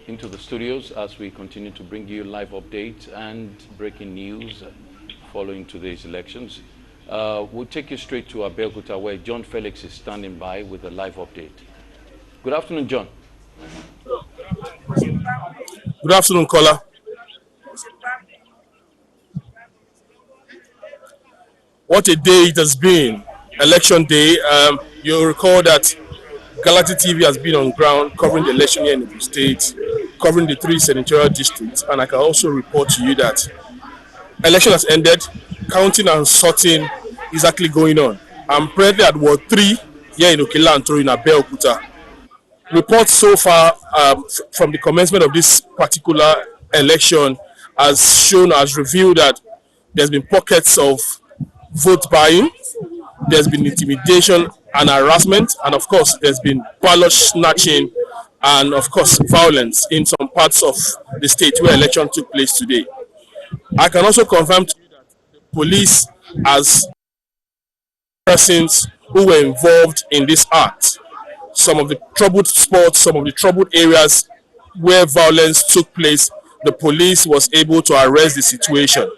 into the studios as we continue to bring you live updates and breaking news following today's elections. We'll take you straight to Abeokuta, where John Felix is standing by with a live update. Good afternoon, John. Good afternoon, caller. What a day it has been. Election day. You'll recall that Galati TV has been on ground covering the election here in the state, covering the 3 senatorial districts, and I can also report to you that election has ended. Counting and sorting is actually going on. I'm presently at Ward 3 here in Okilanto in Abeokuta. Reports so far from the commencement of this particular election has revealed that there's been pockets of vote buying, there's been intimidation and harassment, and of course there's been ballot snatching and of course violence in some parts of the state where election took place today. I can also confirm to you that the police has persons who were involved in this act. Some of the troubled spots, some of the troubled areas where violence took place, the police was able to arrest the situation.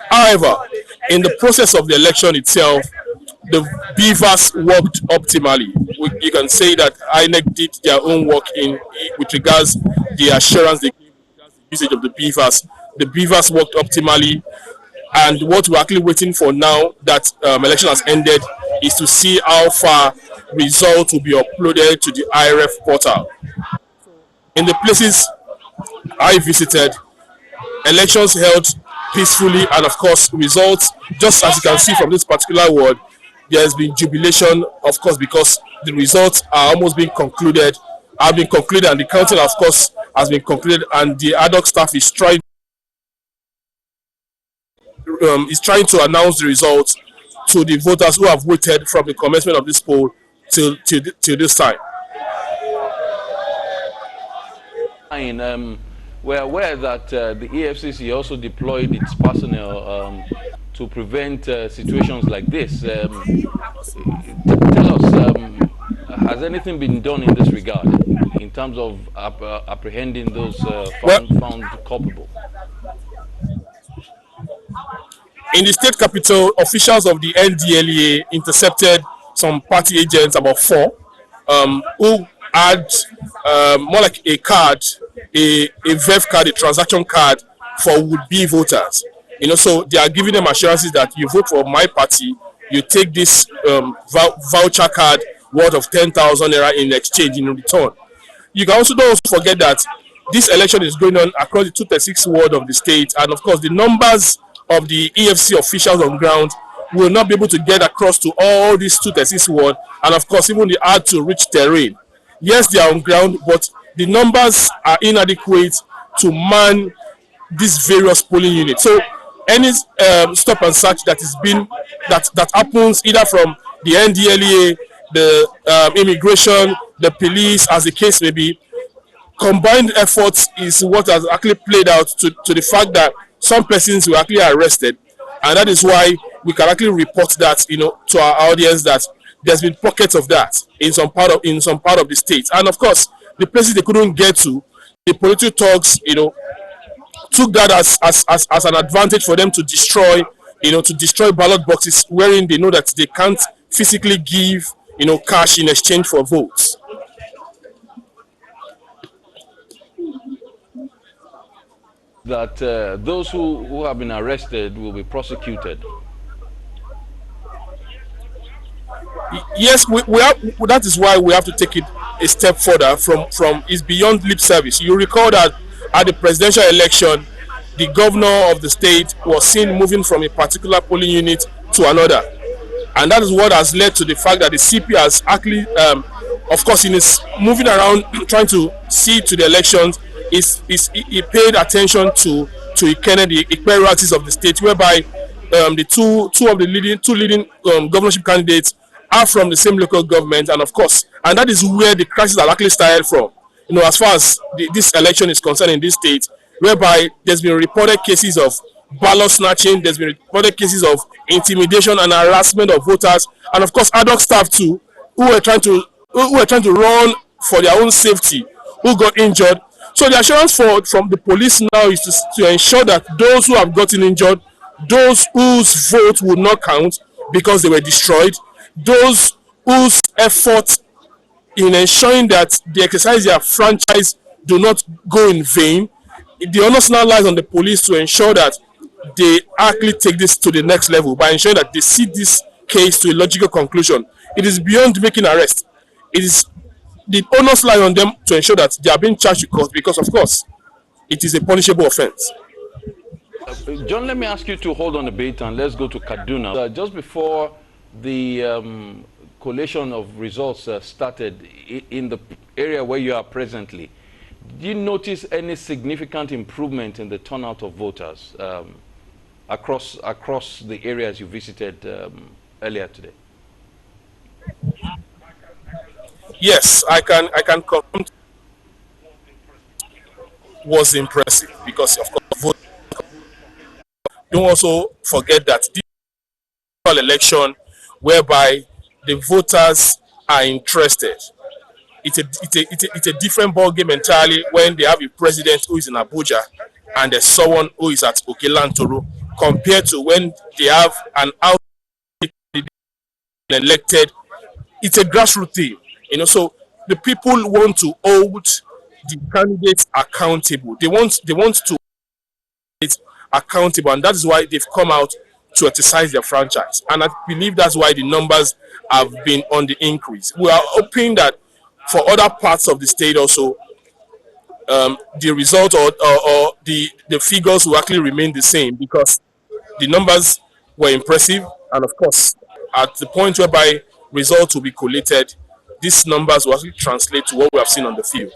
However, in the process of the election itself, the beavers worked optimally. You can say that INEC did their own work with regards the assurance they gave with regards the usage of the beavers. The beavers worked optimally, and what we're actually waiting for now that election has ended is to see how far results will be uploaded to the IRF portal. In the places I visited, elections held peacefully, and of course results, just as you can see from this particular ward, there has been jubilation, of course, because the results are almost being concluded, and the counting, of course, has been concluded, and the ad hoc staff is trying to announce the results to the voters who have waited from the commencement of this poll till this time. We're aware that the EFCC also deployed its personnel to prevent situations like this. Tell us, has anything been done in this regard in terms of apprehending those found culpable? In the state capital, officials of the NDLEA intercepted some party agents, about 4, who had more like a card, a VEV card, a transaction card for would-be voters. So they are giving them assurances that you vote for my party, you take this voucher card worth of 10,000 naira in exchange, in return. You can also don't forget that this election is going on across the 236 ward of the state, and of course the numbers of the EFC officials on ground will not be able to get across to all these 236 ward, and of course even the hard to reach terrain. Yes, they are on ground, but the numbers are inadequate to man these various polling units. So any stop and search that happens either from the NDLEA, the immigration, the police, as the case may be, combined efforts is what has actually played out to the fact that some persons were actually arrested, and that is why we can actually report that to our audience that there's been pockets of that in some part of the state. And of course the places they couldn't get to, the political talks took that as an advantage for them to destroy ballot boxes wherein they know that they can't physically give cash in exchange for votes. That those who have been arrested will be prosecuted. Yes, that is why we have to take it a step further from it's beyond lip service. You recall that at the presidential election, the governor of the state was seen moving from a particular polling unit to another, and that is what has led to the fact that the CP has actually, of course, in his moving around trying to see to the elections, he paid attention to the equalities of the state, whereby the two leading governorship candidates are from the same local government, and of course, and that is where the crisis has actually started from. As far as this election is concerned in this state, whereby there's been reported cases of ballot snatching, there's been reported cases of intimidation and harassment of voters, and of course ad hoc staff too, who were trying to run for their own safety, who got injured. So the assurance from the police now is to ensure that those who have gotten injured, those whose vote would not count because they were destroyed, those whose efforts in ensuring that they exercise their franchise do not go in vain. The onus now lies on the police to ensure that they actually take this to the next level by ensuring that they see this case to a logical conclusion. It is beyond making arrest. It is the onus lies on them to ensure that they are being charged with court because, of course, it is a punishable offense. John, let me ask you to hold on a bit and let's go to Kaduna. Just before the collation of results started in the area where you are presently, did you notice any significant improvement in the turnout of voters across the areas you visited earlier today? Yes, I can confirm was impressive because, of course, don't also forget that this election whereby the voters are interested. It's a different ball game entirely when they have a president who is in Abuja and there's someone who is at Okelantoro compared to when they have an out elected. It's a grassroots thing, so the people want to hold the candidates accountable. They want to it's accountable, and that is why they've come out to exercise their franchise. And I believe that's why the numbers have been on the increase. We are hoping that for other parts of the state also, the result or the figures will actually remain the same because the numbers were impressive, and of course, at the point whereby results will be collated, these numbers will actually translate to what we have seen on the field.